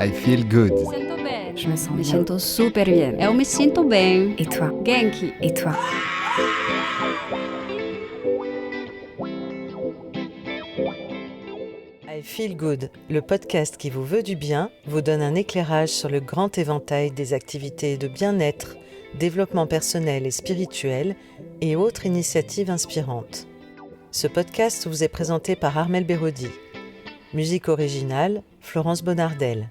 I feel good. Je me sens Me bien. siento super bien. Eu me sinto bem. Et toi? Genki. Et toi? I Feel Good, le podcast qui vous veut du bien, vous donne un éclairage sur le grand éventail des activités de bien-être, développement personnel et spirituel et autres initiatives inspirantes. Ce podcast vous est présenté par Armelle Béraudy. Musique originale, Florence Bonnardel.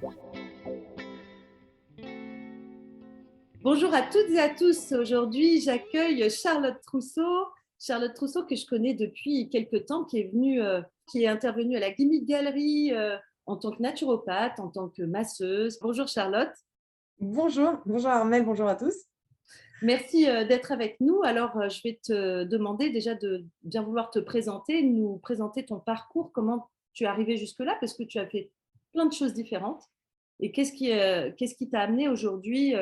Bonjour à toutes et à tous. Aujourd'hui, j'accueille Charlotte Trousseau. Charlotte Trousseau que je connais depuis quelques temps, qui est intervenue à la Gimmick Gallery en tant que naturopathe, en tant que masseuse. Bonjour Charlotte. Bonjour Armelle, bonjour à tous. Merci d'être avec nous. Alors, je vais te demander déjà de bien vouloir te présenter, nous présenter ton parcours, comment tu es arrivée jusque-là, parce que tu as fait plein de choses différentes. Et qu'est-ce qui t'a amené aujourd'hui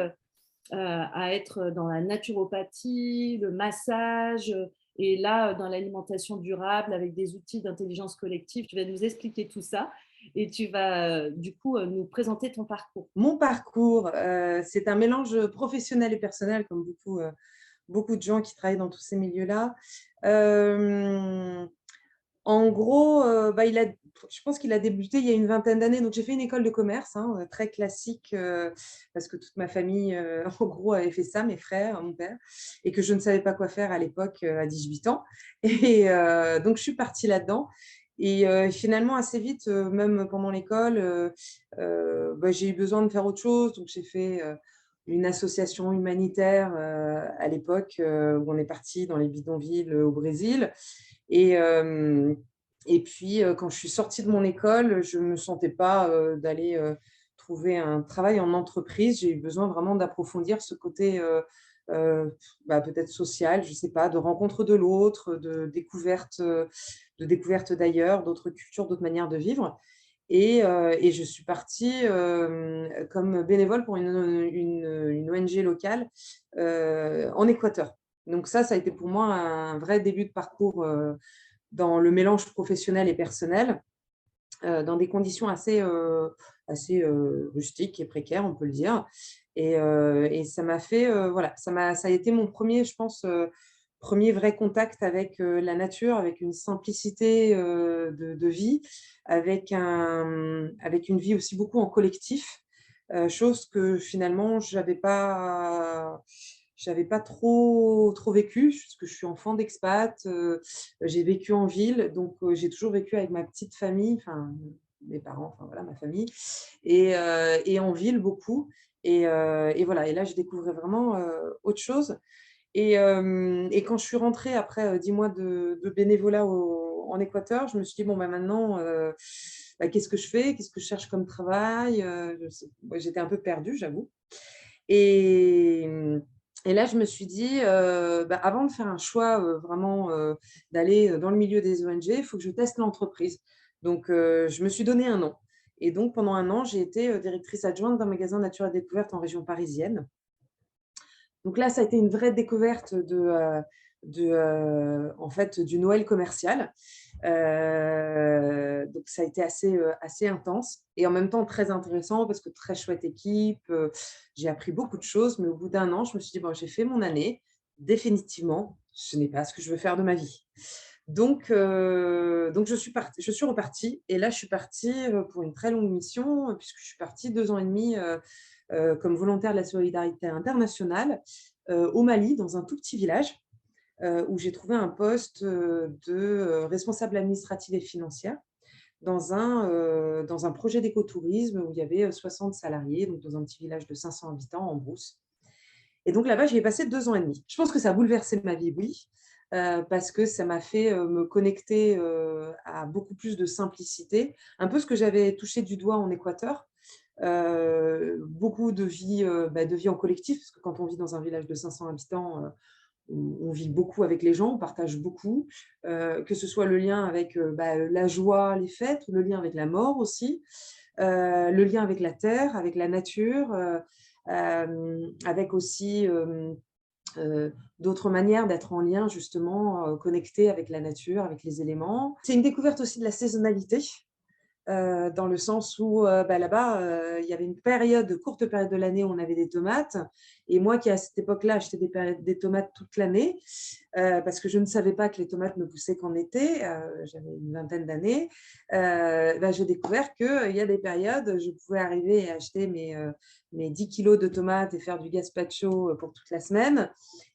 à être dans la naturopathie, le massage et là dans l'alimentation durable avec des outils d'intelligence collective. Tu vas nous expliquer tout ça et tu vas du coup nous présenter ton parcours. Mon parcours, c'est un mélange professionnel et personnel, comme beaucoup de gens qui travaillent dans tous ces milieux-là. En gros, je pense qu'il a débuté il y a une vingtaine d'années. Donc, j'ai fait une école de commerce, très classique, parce que toute ma famille, en gros, avait fait ça, mes frères, mon père, et que je ne savais pas quoi faire à l'époque, à 18 ans. Et donc, je suis partie là-dedans. Et finalement, assez vite, même pendant l'école, j'ai eu besoin de faire autre chose. Donc, j'ai fait une association humanitaire à l'époque où on est parti dans les bidonvilles au Brésil. Et puis, quand je suis sortie de mon école, je ne me sentais pas d'aller trouver un travail en entreprise. J'ai eu besoin vraiment d'approfondir ce côté peut-être social, je ne sais pas, de rencontre de l'autre, de découverte d'ailleurs, d'autres cultures, d'autres manières de vivre. Et je suis partie comme bénévole pour une ONG locale en Équateur. Donc ça a été pour moi un vrai début de parcours dans le mélange professionnel et personnel, dans des conditions assez rustiques et précaires, on peut le dire. Et ça m'a fait, ça a été mon premier, je pense, premier vrai contact avec la nature, avec une simplicité de vie, avec une vie aussi beaucoup en collectif, chose que finalement j'avais pas trop vécu, puisque je suis enfant d'expat, j'ai vécu en ville, donc j'ai toujours vécu avec ma petite famille, enfin mes parents, enfin voilà, ma famille, et en ville beaucoup. Et voilà, et là je découvrais vraiment autre chose. Et quand je suis rentrée après 10 mois de bénévolat en Équateur, je me suis dit, bon, maintenant, qu'est-ce que je fais? Qu'est-ce que je cherche comme travail? J'étais un peu perdue, j'avoue. Et là, je me suis dit, avant de faire un choix vraiment d'aller dans le milieu des ONG, il faut que je teste l'entreprise. Donc, je me suis donné un an. Et donc, pendant un an, j'ai été directrice adjointe d'un magasin Nature et Découverte en région parisienne. Donc là, ça a été une vraie découverte en fait, du Noël commercial. Donc ça a été assez intense et en même temps très intéressant parce que très chouette équipe. J'ai appris beaucoup de choses, mais au bout d'un an, je me suis dit, bon, j'ai fait mon année. Définitivement, ce n'est pas ce que je veux faire de ma vie. Donc je suis repartie. Et là, je suis partie pour une très longue mission, puisque je suis partie 2 ans et demi comme volontaire de la solidarité internationale au Mali, dans un tout petit village, où j'ai trouvé un poste de responsable administrative et financière dans un projet d'écotourisme où il y avait 60 salariés, donc dans un petit village de 500 habitants en brousse. Et donc là-bas, j'y ai passé 2 ans et demi. Je pense que ça a bouleversé ma vie, oui, parce que ça m'a fait me connecter à beaucoup plus de simplicité, un peu ce que j'avais touché du doigt en Équateur. Beaucoup de vie en collectif, parce que quand on vit dans un village de 500 habitants, on vit beaucoup avec les gens, on partage beaucoup, que ce soit le lien avec la joie, les fêtes, le lien avec la mort aussi, le lien avec la terre, avec la nature, avec aussi d'autres manières d'être en lien, justement, connecté avec la nature, avec les éléments. C'est une découverte aussi de la saisonnalité. dans le sens où là-bas, il y avait une courte période de l'année où on avait des tomates. Et moi qui, à cette époque-là, achetais des tomates toute l'année, parce que je ne savais pas que les tomates ne poussaient qu'en été, j'avais une vingtaine d'années, j'ai découvert qu'il y a des périodes, je pouvais arriver et acheter mes 10 kilos de tomates et faire du gazpacho pour toute la semaine.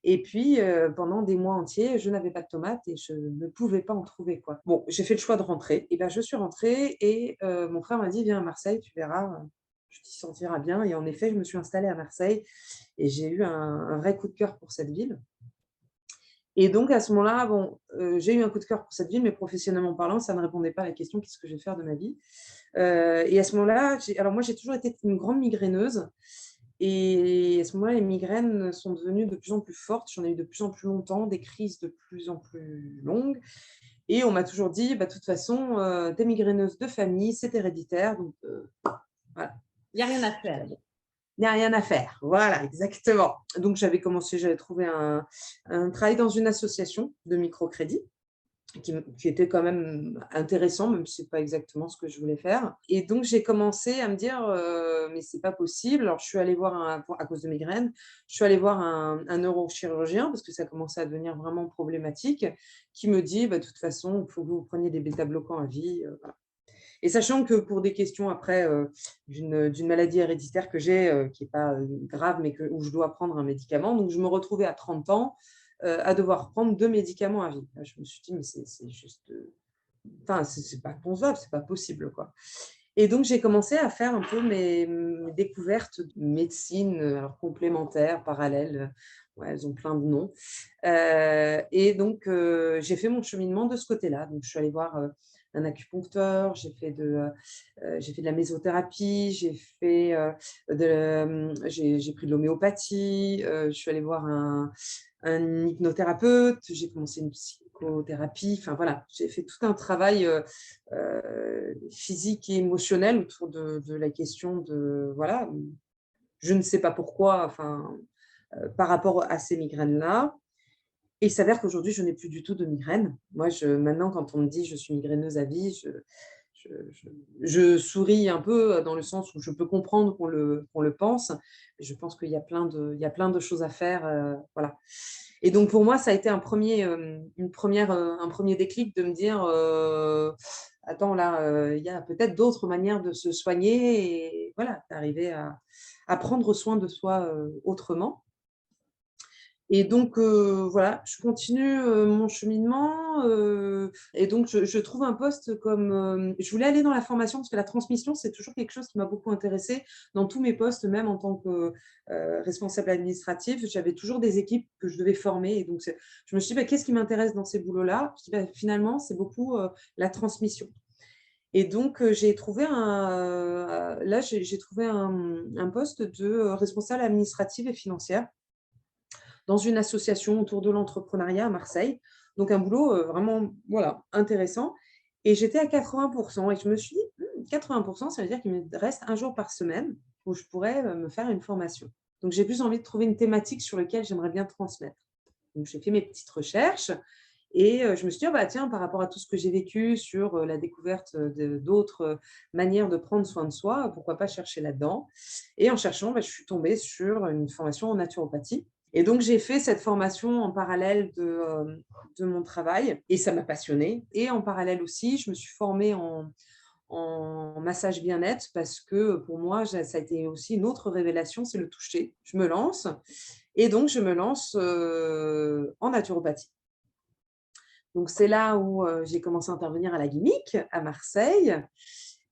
Et puis, pendant des mois entiers, je n'avais pas de tomates et je ne pouvais pas en trouver, quoi. Bon, j'ai fait le choix de rentrer. Et je suis rentrée et mon frère m'a dit: «Viens à Marseille, tu verras, tu t'y sentiras bien». Et en effet, je me suis installée à Marseille et j'ai eu un vrai coup de cœur pour cette ville. Et donc à ce moment-là, bon, j'ai eu un coup de cœur pour cette ville, mais professionnellement parlant, ça ne répondait pas à la question: «Qu'est-ce que je vais faire de ma vie?» Et à ce moment-là, moi, j'ai toujours été une grande migraineuse. Et à ce moment-là, les migraines sont devenues de plus en plus fortes. J'en ai eu de plus en plus longtemps, des crises de plus en plus longues. Et on m'a toujours dit: «Bah, de toute façon, tu es migraineuse de famille, c'est héréditaire, donc voilà». Il n'y a rien à faire. Il n'y a rien à faire. Voilà, exactement. Donc j'avais trouvé un travail dans une association de microcrédit qui était quand même intéressant, même si c'est pas exactement ce que je voulais faire. Et donc j'ai commencé à me dire: «Mais c'est pas possible». Alors je suis allée voir à cause de migraines, je suis allée voir un neurochirurgien parce que ça commençait à devenir vraiment problématique, qui me dit: «Bah, de toute façon, il faut que vous preniez des bêta-bloquants à vie», voilà. Et sachant que pour des questions après, d'une maladie héréditaire que j'ai, qui est pas, grave, mais où je dois prendre un médicament, donc je me retrouvais à 30 ans, à devoir prendre 2 médicaments à vie. Là, je me suis dit: «Mais c'est juste, enfin, c'est pas concevable, c'est pas possible, quoi». Et donc j'ai commencé à faire un peu mes découvertes de médecine, alors complémentaires, parallèles, ouais, elles ont plein de noms. Et donc j'ai fait mon cheminement de ce côté-là. Donc je suis allée voir, un acupuncteur, j'ai fait de la mésothérapie, j'ai pris de l'homéopathie, je suis allée voir un hypnothérapeute, j'ai commencé une psychothérapie, enfin voilà, j'ai fait tout un travail, physique et émotionnel autour de la question de voilà, je ne sais pas pourquoi, enfin, par rapport à ces migraines-là. Et il s'avère qu'aujourd'hui, je n'ai plus du tout de migraine. Moi, maintenant, quand on me dit: «Je suis migraineuse à vie», je je je souris un peu, dans le sens où je peux comprendre qu'on le pense. Mais je pense qu'il y a plein de choses à faire, voilà. Et donc pour moi, ça a été un premier déclic de me dire, «Attends là, il y a peut-être d'autres manières de se soigner» et voilà, d'arriver à prendre soin de soi, autrement. Et donc voilà, je continue, mon cheminement, et donc je trouve un poste comme, je voulais aller dans la formation parce que la transmission, c'est toujours quelque chose qui m'a beaucoup intéressée dans tous mes postes, même en tant que, responsable administrative. J'avais toujours des équipes que je devais former et donc je me suis dit: «Bah, qu'est-ce qui m'intéresse dans ces boulots-là?» Je dis: «Bah, finalement, c'est beaucoup, la transmission». Et donc j'ai trouvé un poste de, responsable administrative et financière dans une association autour de l'entrepreneuriat à Marseille. Donc un boulot, vraiment, voilà, intéressant. Et j'étais à 80 et je me suis dit: 80 ça veut dire qu'il me reste un jour par semaine où je pourrais, me faire une formation». Donc j'ai plus envie de trouver une thématique sur laquelle j'aimerais bien transmettre. Donc j'ai fait mes petites recherches et je me suis dit: «Ah bah tiens, par rapport à tout ce que j'ai vécu sur, la découverte, d'autres, manières de prendre soin de soi, pourquoi pas chercher là-dedans?» Et en cherchant, je suis tombée sur une formation en naturopathie. Et donc j'ai fait cette formation en parallèle de mon travail et ça m'a passionnée. Et en parallèle aussi, je me suis formée en massage bien-être parce que pour moi, ça a été aussi une autre révélation, c'est le toucher. Je me lance et donc je me lance, en naturopathie. Donc c'est là où, j'ai commencé à intervenir à la Guimic, à Marseille.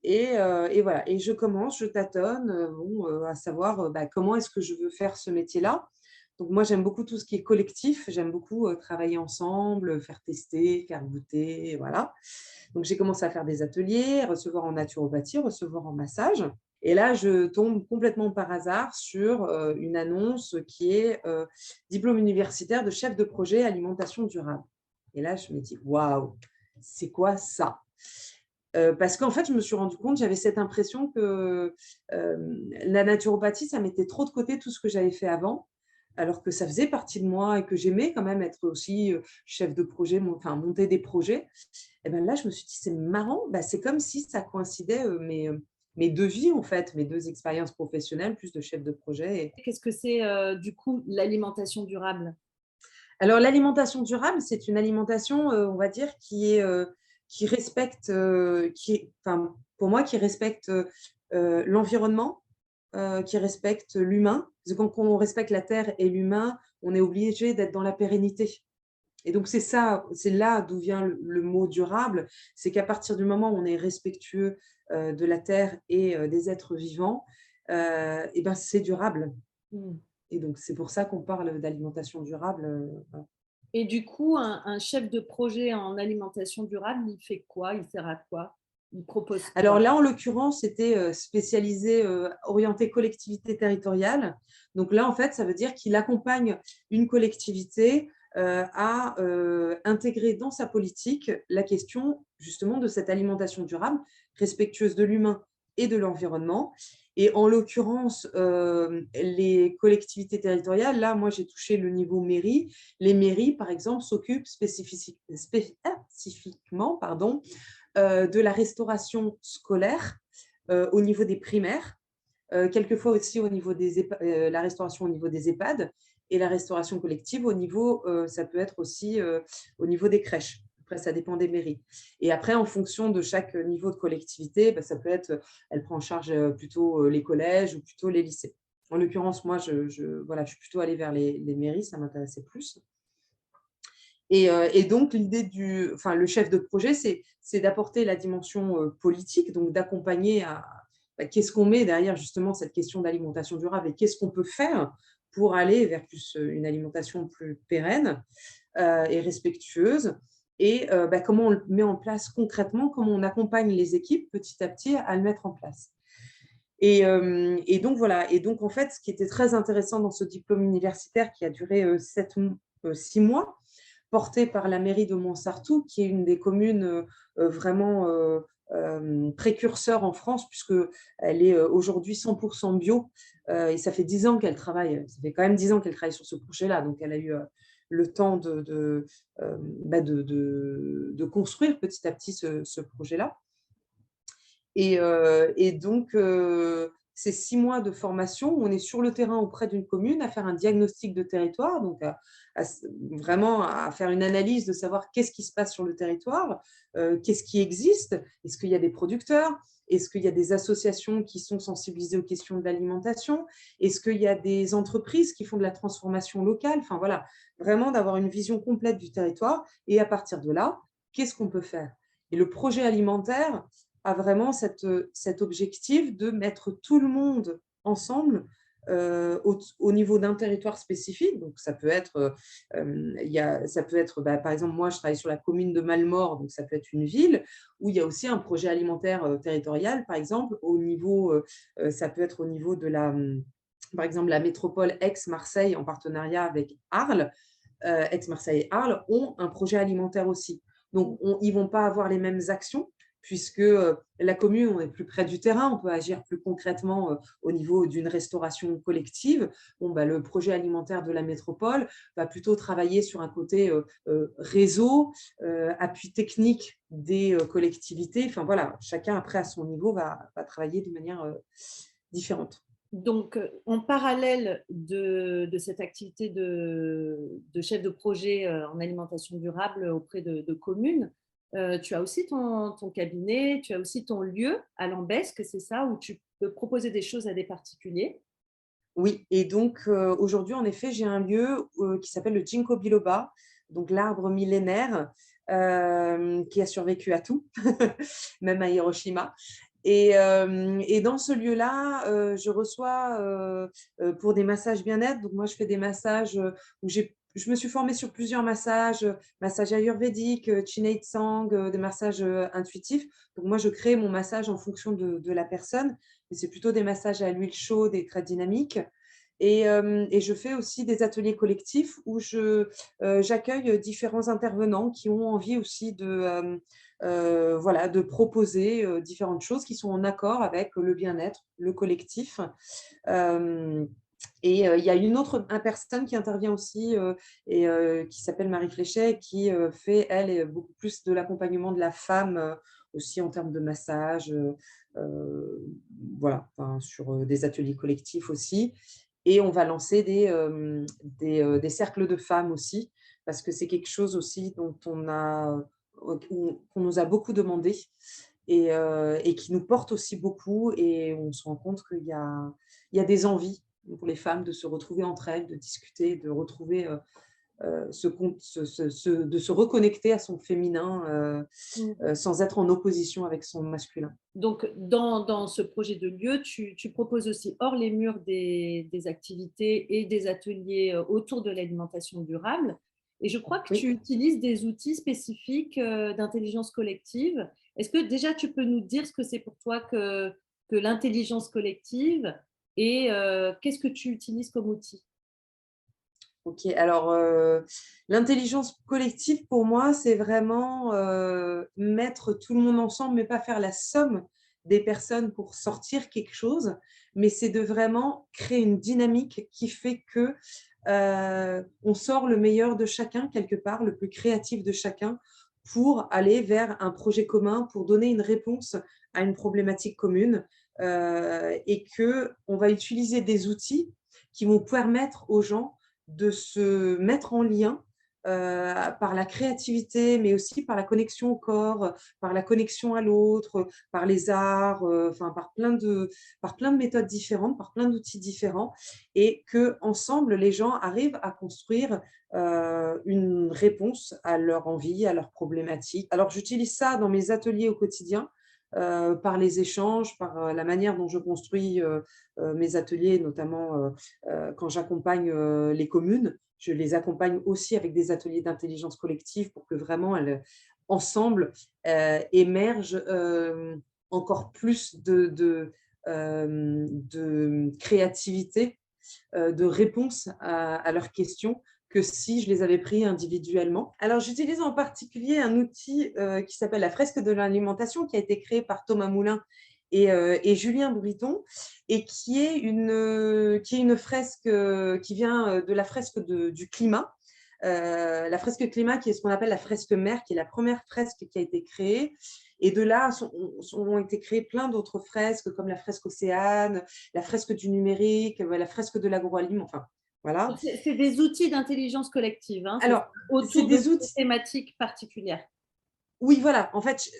Et voilà, et je tâtonne, bon, à savoir, comment est-ce que je veux faire ce métier-là. Donc moi, j'aime beaucoup tout ce qui est collectif, j'aime beaucoup, travailler ensemble, faire tester, faire goûter, voilà. Donc j'ai commencé à faire des ateliers, recevoir en naturopathie, recevoir en massage. Et là, je tombe complètement par hasard sur, une annonce qui est, diplôme universitaire de chef de projet alimentation durable. Et là, je me dis: «Waouh, c'est quoi ça?» Parce qu'en fait, je me suis rendu compte, j'avais cette impression que, la naturopathie, ça mettait trop de côté tout ce que j'avais fait avant. alors que ça faisait partie de moi et que j'aimais quand même être aussi chef de projet, enfin monter des projets. Et ben là, je me suis dit, c'est marrant, bah, c'est comme si ça coïncidait mes deux vies en fait, mes deux expériences professionnelles, plus de chef de projet. Qu'est-ce que c'est du coup l'alimentation durable? Alors l'alimentation durable, c'est une alimentation, on va dire, qui respecte, enfin, pour moi, qui respecte l'environnement, qui respecte l'humain. Parce que quand on respecte la terre et l'humain, on est obligé d'être dans la pérennité. Et donc c'est ça, c'est là d'où vient le mot durable, c'est qu'à partir du moment où on est respectueux de la terre et des êtres vivants, et ben c'est durable. Mmh. Et donc c'est pour ça qu'on parle d'alimentation durable. Voilà. Et du coup, un chef de projet en alimentation durable, il fait quoi? Il sert à quoi? Il propose Alors quoi? là, en l'occurrence, c'était spécialisé, orienté collectivité territoriale. Donc là, en fait, ça veut dire qu'il accompagne une collectivité à intégrer dans sa politique la question justement de cette alimentation durable, respectueuse de l'humain et de l'environnement. Et en l'occurrence, les collectivités territoriales, là, moi, j'ai touché le niveau mairie. Les mairies, par exemple, s'occupent spécifiquement, pardon, de la restauration scolaire au niveau des primaires, quelquefois aussi au niveau des la restauration au niveau des EHPAD et la restauration collective au niveau, ça peut être aussi au niveau des crèches. Après, ça dépend des mairies. Et après, en fonction de chaque niveau de collectivité, bah, ça peut être, elle prend en charge plutôt les collèges ou plutôt les lycées. En l'occurrence, moi, voilà, je suis plutôt allée vers les mairies, ça m'intéressait plus. Et donc, enfin, le chef de projet, c'est d'apporter la dimension politique, donc d'accompagner à qu'est-ce qu'on met derrière justement cette question d'alimentation durable et qu'est-ce qu'on peut faire pour aller vers plus une alimentation plus pérenne et respectueuse. Et comment on le met en place concrètement, comment on accompagne les équipes petit à petit à le mettre en place. Et donc, voilà. Et donc, en fait, ce qui était très intéressant dans ce diplôme universitaire qui a duré 6 mois, portée par la mairie de Montsartou, qui est une des communes vraiment précurseurs en France, puisqu'elle est aujourd'hui 100% bio. Et ça fait 10 ans qu'elle travaille, ça fait quand même 10 ans qu'elle travaille sur ce projet-là. Donc, elle a eu le temps de construire petit à petit ce projet-là. Et donc, ces 6 mois de formation, on est sur le terrain auprès d'une commune à faire un diagnostic de territoire, donc vraiment à faire une analyse de savoir qu'est-ce qui se passe sur le territoire, qu'est-ce qui existe, est-ce qu'il y a des producteurs, est-ce qu'il y a des associations qui sont sensibilisées aux questions de l'alimentation, est-ce qu'il y a des entreprises qui font de la transformation locale, enfin voilà, vraiment d'avoir une vision complète du territoire et à partir de là, qu'est-ce qu'on peut faire? Et le projet alimentaire a vraiment cet objectif de mettre tout le monde ensemble au niveau d'un territoire spécifique. Donc, ça peut être, par exemple, moi, je travaille sur la commune de Mallemort, donc ça peut être une ville, où il y a aussi un projet alimentaire territorial, par exemple, ça peut être au niveau de par exemple, la métropole Aix-Marseille en partenariat avec Arles. Aix-Marseille et Arles ont un projet alimentaire aussi. Donc, ils ne vont pas avoir les mêmes actions, puisque la commune, on est plus près du terrain, on peut agir plus concrètement au niveau d'une restauration collective. Le projet alimentaire de la métropole va plutôt travailler sur un côté réseau, appui technique des collectivités. Enfin voilà, chacun après à son niveau va travailler de manière différente. Donc, en parallèle de cette activité de chef de projet en alimentation durable auprès de communes, tu as aussi ton cabinet, tu as aussi ton lieu à Lambesc, c'est ça, où tu peux proposer des choses à des particuliers. Oui, et donc aujourd'hui, en effet, j'ai un lieu qui s'appelle le Ginkgo biloba, donc l'arbre millénaire qui a survécu à tout, même à Hiroshima. Et dans ce lieu-là, je reçois pour des massages bien-être. Donc moi, je fais des massages où je me suis formée sur plusieurs massages, massages ayurvédiques, Chinei Tsang, des massages intuitifs. Donc moi, je crée mon massage en fonction de la personne. Mais c'est plutôt des massages à l'huile chaude et très dynamiques. Et je fais aussi des ateliers collectifs où j'accueille différents intervenants qui ont envie aussi de proposer différentes choses qui sont en accord avec le bien-être, le collectif. Et il y a une personne qui intervient aussi qui s'appelle Marie Fléchet, qui fait, elle, beaucoup plus de l'accompagnement de la femme aussi en termes de massage, voilà, enfin, sur des ateliers collectifs aussi. Et on va lancer des cercles de femmes aussi, parce que c'est quelque chose aussi dont qu'on nous a beaucoup demandé et qui nous porte aussi beaucoup. Et on se rend compte il y a des envies pour les femmes de se retrouver entre elles, de discuter, de retrouver de se reconnecter à son féminin sans être en opposition avec son masculin. Donc, dans ce projet de lieu, tu proposes aussi hors les murs des activités et des ateliers autour de l'alimentation durable. Et je crois que tu Oui. utilises des outils spécifiques d'intelligence collective. Est-ce que déjà tu peux nous dire ce que c'est pour toi que l'intelligence collective et qu'est-ce que tu utilises comme outil? Ok, alors l'intelligence collective pour moi, c'est vraiment mettre tout le monde ensemble, mais pas faire la somme des personnes pour sortir quelque chose, mais c'est de vraiment créer une dynamique qui fait que on sort le meilleur de chacun quelque part, le plus créatif de chacun, pour aller vers un projet commun, pour donner une réponse à une problématique commune, et que on va utiliser des outils qui vont permettre aux gens de se mettre en lien par la créativité, mais aussi par la connexion au corps, par la connexion à l'autre, par les arts, enfin par plein de méthodes différentes, par plein d'outils différents, et que ensemble les gens arrivent à construire une réponse à leur envie, à leurs problématiques. Alors j'utilise ça dans mes ateliers au quotidien. Par les échanges, par la manière dont je construis mes ateliers, notamment quand j'accompagne les communes, je les accompagne aussi avec des ateliers d'intelligence collective pour que vraiment elles, ensemble, émergent encore plus de créativité, de réponse à leurs questions que si je les avais pris individuellement. Alors, j'utilise en particulier un outil qui s'appelle la fresque de l'alimentation, qui a été créé par Thomas Moulin et Julien Briton, et qui est une fresque qui vient de la fresque du climat. La fresque climat, qui est ce qu'on appelle la fresque mer, qui est la première fresque qui a été créée. Et de là ont été créées plein d'autres fresques, comme la fresque océane, la fresque du numérique, la fresque de l'agroalimentaire, enfin, voilà. C'est des outils d'intelligence collective, hein, Alors, c'est autour de des outils. thématiques particulières. Oui, voilà. En fait,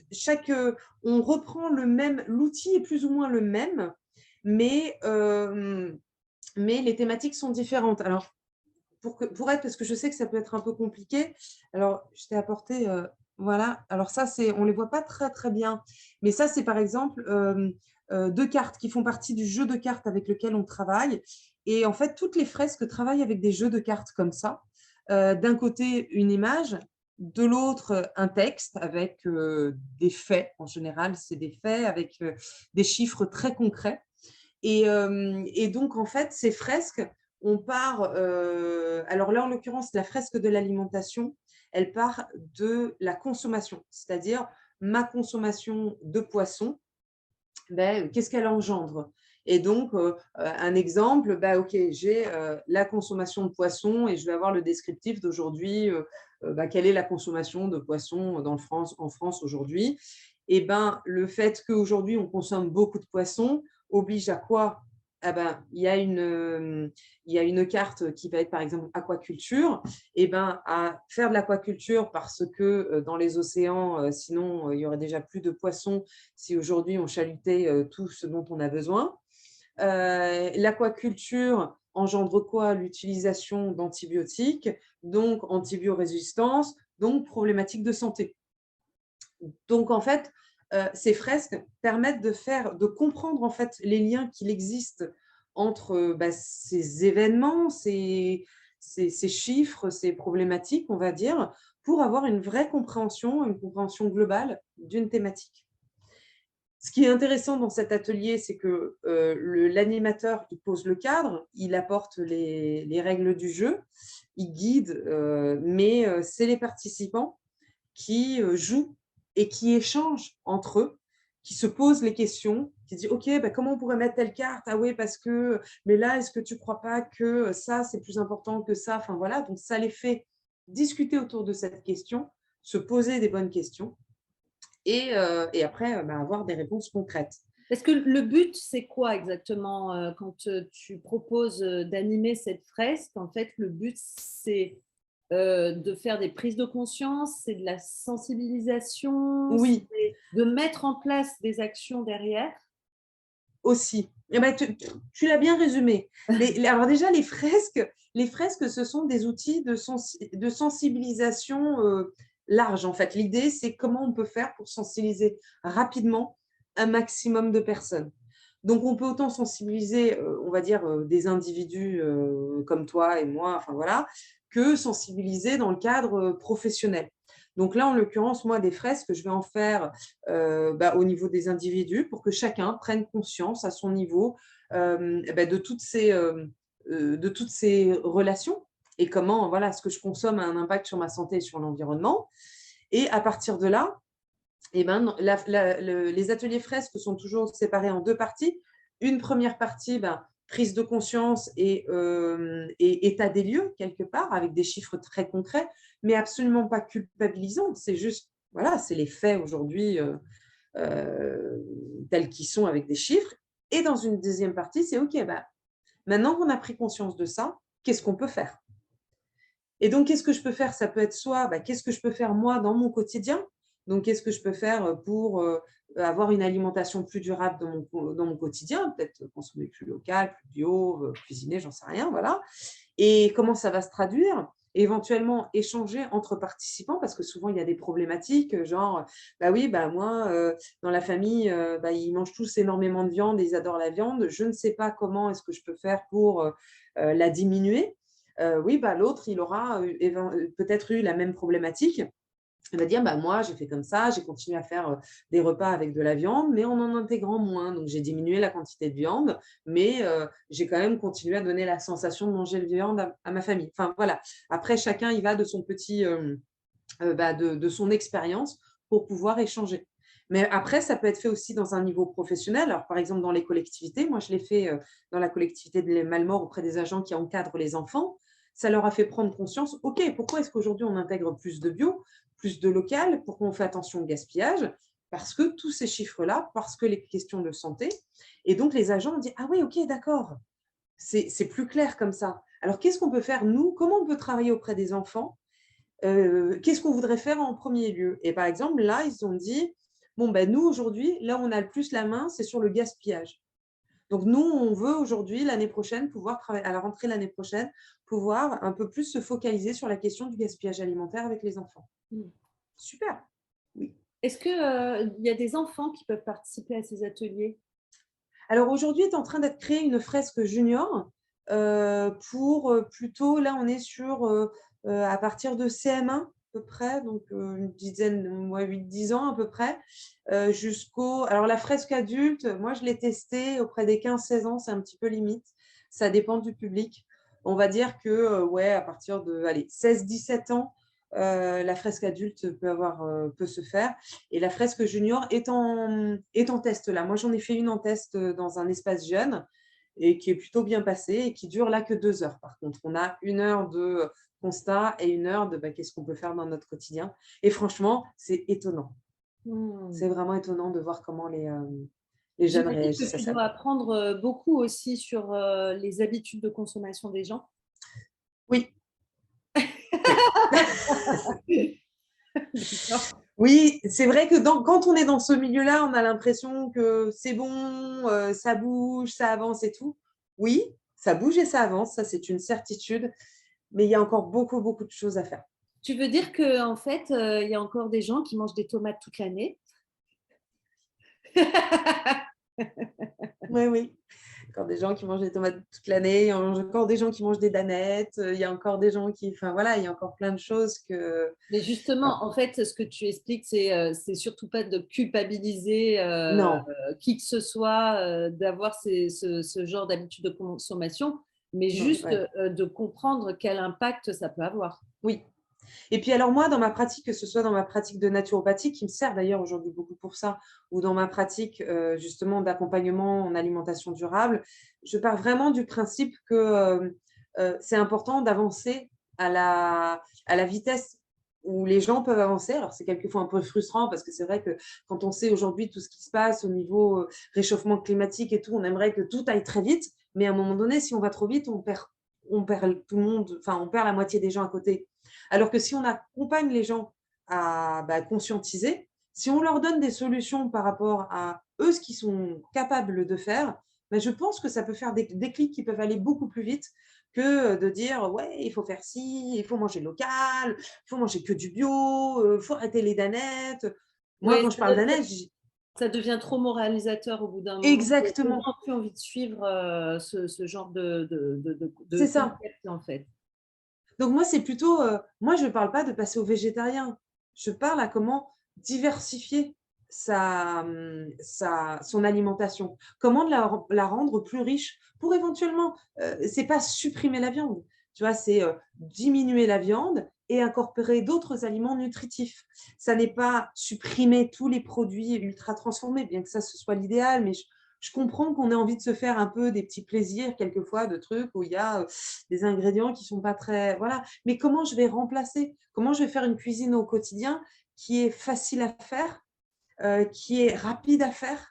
on reprend l'outil est plus ou moins le même, mais, mais les thématiques sont différentes. Alors, parce que je sais que ça peut être un peu compliqué. Alors, je t'ai apporté, voilà. Alors ça, on les voit pas très, très bien. Mais ça, c'est par exemple 2 cartes qui font partie du jeu de cartes avec lequel on travaille. Et en fait, toutes les fresques travaillent avec des jeux de cartes comme ça. D'un côté, une image, de l'autre, un texte avec des faits. En général, c'est des faits avec des chiffres très concrets. Et donc, en fait, ces fresques, on part, alors là, en l'occurrence, la fresque de l'alimentation, elle part de la consommation, c'est-à-dire ma consommation de poisson, ben, qu'est-ce qu'elle engendre? Et donc, un exemple, ben, OK, j'ai la consommation de poisson et je vais avoir le descriptif d'aujourd'hui, ben, quelle est la consommation de poisson en France aujourd'hui? Et ben, le fait qu'aujourd'hui, on consomme beaucoup de poissons oblige à quoi? Ah ben, il y a une carte qui va être, par exemple, aquaculture. Et ben, à faire de l'aquaculture parce que dans les océans, sinon, il y aurait déjà plus de poissons si aujourd'hui on chalutait tout ce dont on a besoin. L'aquaculture engendre quoi? L'utilisation d'antibiotiques, donc antibiorésistance, donc problématiques de santé. Donc en fait, ces fresques permettent de comprendre en fait les liens qu'il existe entre ces événements, ces chiffres, ces problématiques, on va dire, pour avoir une vraie compréhension, une compréhension globale d'une thématique. Ce qui est intéressant dans cet atelier, c'est que l'animateur, il pose le cadre, il apporte les règles du jeu, il guide, mais c'est les participants qui jouent et qui échangent entre eux, qui se pose les questions, qui dit ok, bah, comment on pourrait mettre telle carte? Ah oui, parce que, mais là, est-ce que tu ne crois pas que ça, c'est plus important que ça? Enfin voilà, donc ça les fait discuter autour de cette question, se poser des bonnes questions et après bah, avoir des réponses concrètes. Est-ce que le but, c'est quoi exactement quand tu proposes d'animer cette fresque? En fait, le but, c'est de faire des prises de conscience, c'est de la sensibilisation, Oui, c'est de mettre en place des actions derrière. aussi. Eh ben, tu l'as bien résumé. Alors déjà, les fresques, ce sont des outils de sensibilisation large, en fait. L'idée, c'est comment on peut faire pour sensibiliser rapidement un maximum de personnes. Donc, on peut autant sensibiliser, on va dire, des individus comme toi et moi, enfin voilà, que sensibiliser dans le cadre professionnel. Donc là, en l'occurrence, moi, des fresques, je vais en faire bah, au niveau des individus pour que chacun prenne conscience à son niveau bah, de toutes ces relations et comment voilà, ce que je consomme a un impact sur ma santé et sur l'environnement. Et à partir de là, eh ben, les ateliers fresques sont toujours séparés en deux parties. Une première partie, ben, prise de conscience et état des lieux, quelque part, avec des chiffres très concrets, mais absolument pas culpabilisants. C'est juste, voilà, c'est les faits aujourd'hui tels qu'ils sont avec des chiffres. Et dans une deuxième partie, c'est OK, ben, maintenant qu'on a pris conscience de ça, qu'est-ce qu'on peut faire? Et donc, qu'est-ce que je peux faire? Ça peut être soit, bah, qu'est-ce que je peux faire moi dans mon quotidien? Donc, qu'est-ce que je peux faire pour avoir une alimentation plus durable dans mon quotidien? Peut-être consommer plus local, plus bio, cuisiner, j'en sais rien, voilà. Et comment ça va se traduire? Éventuellement échanger entre participants parce que souvent il y a des problématiques, genre, bah oui, bah moi, dans la famille, bah, ils mangent tous énormément de viande et ils adorent la viande. Je ne sais pas comment est-ce que je peux faire pour la diminuer. Oui, bah, l'autre, il aura peut-être eu la même problématique. Il va dire, bah, moi, j'ai fait comme ça, j'ai continué à faire des repas avec de la viande, mais en intégrant moins. Donc, j'ai diminué la quantité de viande, mais j'ai quand même continué à donner la sensation de manger de viande à ma famille. Enfin, voilà. Après, chacun, il va de son petit, bah, de son expérience pour pouvoir échanger. Mais après, ça peut être fait aussi dans un niveau professionnel. Alors, par exemple, dans les collectivités, moi, je l'ai fait dans la collectivité de Malmort auprès des agents qui encadrent les enfants. Ça leur a fait prendre conscience, OK, pourquoi est-ce qu'aujourd'hui on intègre plus de bio, plus de local, pourquoi on fait attention au gaspillage? Parce que tous ces chiffres-là, parce que les questions de santé. Et donc, les agents ont dit, ah oui, OK, d'accord, c'est plus clair comme ça. Alors, qu'est-ce qu'on peut faire, nous? Comment on peut travailler auprès des enfants? Qu'est-ce qu'on voudrait faire en premier lieu? Et par exemple, là, ils ont dit, bon, ben, nous, aujourd'hui, là où on a le plus la main, c'est sur le gaspillage. Donc, nous, on veut aujourd'hui, l'année prochaine, pouvoir travailler, à la rentrée l'année prochaine, pouvoir un peu plus se focaliser sur la question du gaspillage alimentaire avec les enfants. Mm. Super. Oui. Est-ce qu'il y a des enfants qui peuvent participer à ces ateliers? Alors aujourd'hui est en train d'être créée une fresque junior pour plutôt, là on est sur à partir de CM1 à peu près, donc une dizaine, ouais, 8-10 ans à peu près, jusqu'au. Alors la fresque adulte, moi je l'ai testée auprès des 15-16 ans, c'est un petit peu limite, ça dépend du public. On va dire que ouais, à partir de allez, 16-17 ans, la fresque adulte peut se faire. Et la fresque junior est en test là. Moi, j'en ai fait une en test dans un espace jeune et qui est plutôt bien passée et qui dure là que 2 heures. Par contre, on a 1 heure de constat et 1 heure de bah, qu'est-ce qu'on peut faire dans notre quotidien. Et franchement, c'est étonnant. C'est vraiment étonnant de voir comment les jeunes J'imagine que réagissent à tu ça. dois apprendre beaucoup aussi sur les habitudes de consommation des gens. Oui, D'accord. oui, c'est vrai que quand on est dans ce milieu-là, on a l'impression que c'est bon, ça bouge, ça avance et tout. Oui, ça bouge et ça avance, ça c'est une certitude, mais il y a encore beaucoup, beaucoup de choses à faire. Tu veux dire qu'en fait, il y a encore des gens qui mangent des tomates toute l'année? Oui, oui. Encore des gens qui mangent des tomates toute l'année, il y a encore des gens qui mangent des danettes, il y a encore des gens qui, enfin voilà, il y a encore plein de choses que. Mais justement, en fait, ce que tu expliques, c'est surtout pas de culpabiliser Non, qui que ce soit d'avoir ce genre d'habitude de consommation, mais non, juste ouais. de comprendre quel impact ça peut avoir. Oui. Et puis alors moi, dans ma pratique, que ce soit dans ma pratique de naturopathie, qui me sert d'ailleurs aujourd'hui beaucoup pour ça, ou dans ma pratique justement d'accompagnement en alimentation durable, je pars vraiment du principe que c'est important d'avancer à la vitesse où les gens peuvent avancer. Alors c'est quelquefois un peu frustrant parce que c'est vrai que quand on sait aujourd'hui tout ce qui se passe au niveau réchauffement climatique et tout, on aimerait que tout aille très vite, mais à un moment donné, si on va trop vite, on perd tout le monde, enfin on perd la moitié des gens à côté. Alors que si on accompagne les gens à conscientiser, si on leur donne des solutions par rapport à eux, ce qu'ils sont capables de faire, je pense que ça peut faire des déclics qui peuvent aller beaucoup plus vite que de dire: «Ouais, il faut faire ci, il faut manger local, il faut manger que du bio, il faut arrêter les danettes». Moi, Oui, quand je parle danettes, je dis ça devient trop moralisateur au bout d'un moment. Les gens exactement, n'ont plus envie de suivre ce genre de c'est ça. concept, en fait. Donc moi, c'est plutôt, moi, je ne parle pas de passer au végétarien. Je parle à comment diversifier son alimentation. Comment de la rendre plus riche pour éventuellement, c'est pas supprimer la viande, tu vois? C'est, diminuer la viande et incorporer d'autres aliments nutritifs. Ça n'est pas supprimer tous les produits ultra transformés, bien que ça, ce soit l'idéal, mais je comprends qu'on ait envie de se faire un peu des petits plaisirs quelquefois de trucs où il y a, des ingrédients qui sont pas très voilà. Mais comment je vais remplacer? Comment je vais faire une cuisine au quotidien qui est facile à faire, qui est rapide à faire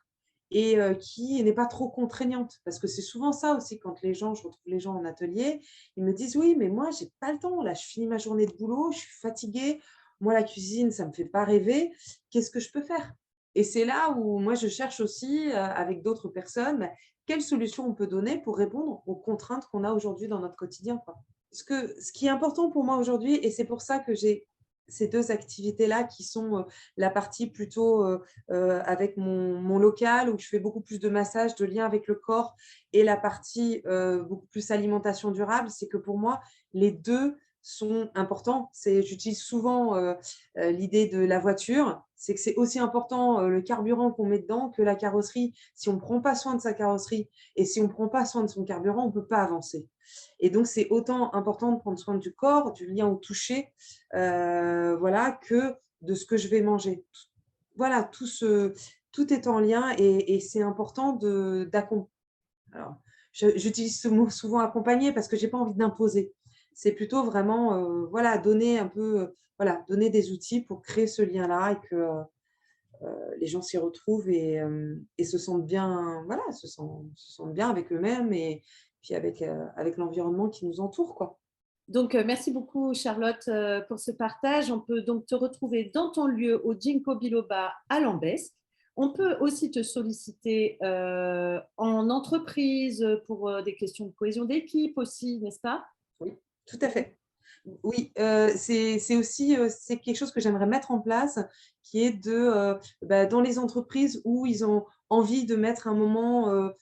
et qui n'est pas trop contraignante? Parce que c'est souvent ça aussi quand je retrouve les gens en atelier, ils me disent: «Oui, mais moi j'ai pas le temps, là je finis ma journée de boulot, je suis fatiguée, moi la cuisine ça me fait pas rêver, qu'est-ce que je peux faire?» Et c'est là où moi je cherche aussi, avec d'autres personnes, quelles solutions on peut donner pour répondre aux contraintes qu'on a aujourd'hui dans notre quotidien, quoi. Ce qui est important pour moi aujourd'hui et c'est pour ça que j'ai ces 2 activités-là qui sont, la partie plutôt, avec mon local où je fais beaucoup plus de massage, de lien avec le corps et la partie, beaucoup plus alimentation durable, c'est que pour moi, les 2 sont importants. J'utilise souvent, l'idée de la voiture, c'est que c'est aussi important, le carburant qu'on met dedans que la carrosserie. Si on ne prend pas soin de sa carrosserie et si on ne prend pas soin de son carburant, on ne peut pas avancer. Et donc, c'est autant important de prendre soin du corps, du lien au toucher, voilà, que de ce que je vais manger. Voilà, tout est en lien et c'est important alors, j'utilise ce mot souvent accompagner parce que j'ai pas envie d'imposer. C'est plutôt vraiment, voilà, donner un peu, voilà, donner des outils pour créer ce lien-là et que, les gens s'y retrouvent et se sentent bien, voilà, se sentent bien avec eux-mêmes et puis avec l'environnement qui nous entoure, quoi. Donc, merci beaucoup Charlotte pour ce partage. On peut donc te retrouver dans ton lieu au Ginkgo Biloba à Lambesc. On peut aussi te solliciter en entreprise pour des questions de cohésion d'équipe aussi, n'est-ce pas? Oui, tout à fait. Oui, c'est aussi, c'est quelque chose que j'aimerais mettre en place, qui est dans les entreprises où ils ont envie de mettre un moment, un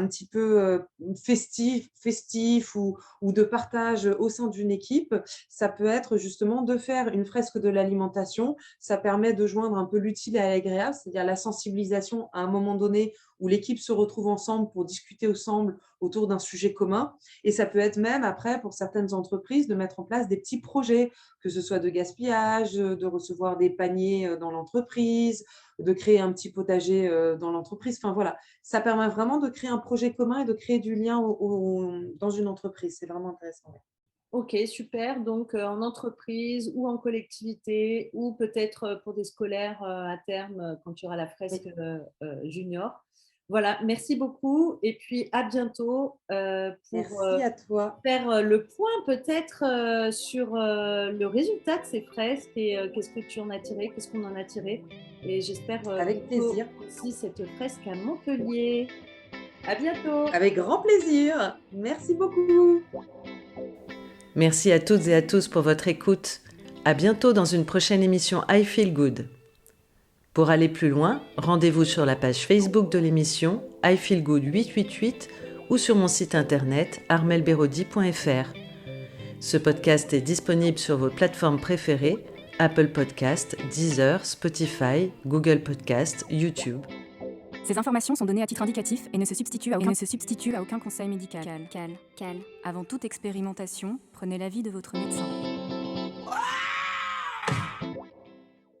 petit peu, festif ou de partage, au sein d'une équipe. Ça peut être justement de faire une fresque de l'alimentation. Ça permet de joindre un peu l'utile à l'agréable, c'est-à-dire la sensibilisation à un moment donné où l'équipe se retrouve ensemble pour discuter ensemble autour d'un sujet commun et ça peut être même après, pour certaines entreprises, de mettre en place des petits projets, que ce soit de gaspillage, de recevoir des paniers dans l'entreprise, de créer un petit potager dans l'entreprise. Enfin voilà, ça permet vraiment de créer un projet commun et de créer du lien dans une entreprise. C'est vraiment intéressant. Ouais. Ok, super. Donc, en entreprise ou en collectivité ou peut-être pour des scolaires à terme quand tu auras la fresque Oui. junior. Voilà, merci beaucoup et puis à bientôt pour Merci à toi. faire le point peut-être sur le résultat de ces fresques et qu'est-ce que tu en as tiré, qu'est-ce qu'on en a tiré. Et j'espère Avec bientôt plaisir. aussi cette fresque à Montpellier. À bientôt. Avec grand plaisir. Merci beaucoup. Merci à toutes et à tous pour votre écoute. À bientôt dans une prochaine émission I Feel Good. Pour aller plus loin, rendez-vous sur la page Facebook de l'émission I Feel Good 888 ou sur mon site internet armelberodi.fr. Ce podcast est disponible sur vos plateformes préférées, Apple Podcast, Deezer, Spotify, Google Podcast, YouTube. Ces informations sont données à titre indicatif et ne se substituent à aucun conseil médical. Avant toute expérimentation, prenez l'avis de votre médecin.